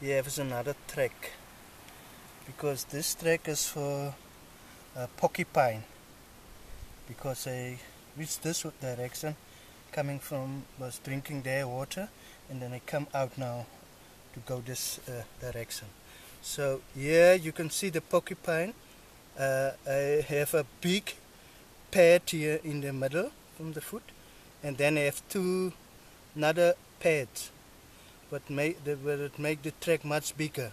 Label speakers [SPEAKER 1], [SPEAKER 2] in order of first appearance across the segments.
[SPEAKER 1] here is another track, because this track is for porcupine, because I reached this direction coming from, was drinking their water, and then I come out now to go this direction. So here you can see the porcupine. I have a big pad here in the middle from the foot, and then I have two another pads but make the track much bigger.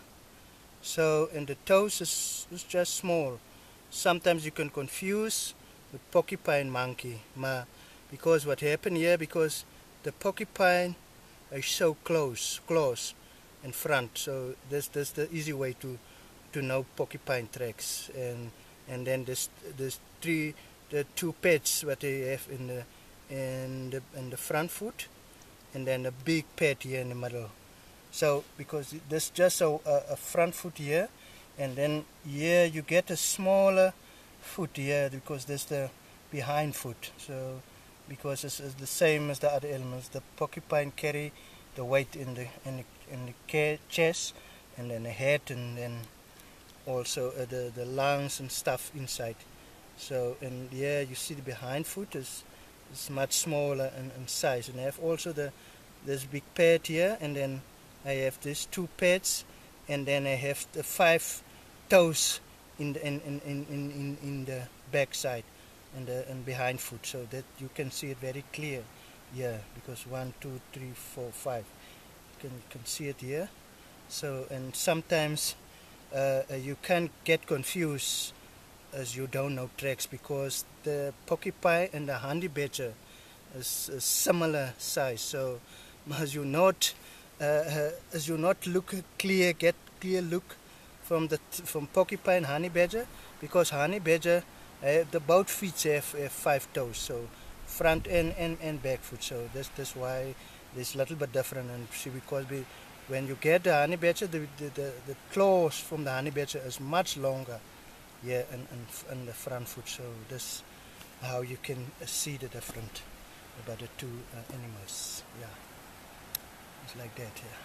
[SPEAKER 1] So, and the toes is just small. Sometimes you can confuse with porcupine monkey, because what happened here, because the porcupine is so close in front, so that's the easy way to know porcupine tracks. And then the two pads what they have in the front foot, and then a big pad here in the middle. So because there's just a front foot here, and then here you get a smaller foot here, because there's the behind foot. So because it's the same as the other elements, the porcupine carry the weight in the chest, and then the head, and then also the lungs and stuff inside. So, and here you see the behind foot is much smaller in size, and I have also this big pad here, and then I have these two pads, and then I have the 5 toes in the back side and behind foot, so that you can see it very clear here, because 1, 2, 3, 4, 5, you can see it here. So, and sometimes you can get confused as you don't know tracks, because the porcupine and the honey badger is a similar size. So as you not look clear, get clear look from porcupine, honey badger, because honey badger the both feet have 5 toes, so front and back foot. So that's why it's a little bit different. And see, because when you get the honey badger, the claws from the honey badger is much longer, yeah, and the front foot. So this how you can see the difference about the two animals. Yeah, it's like that here.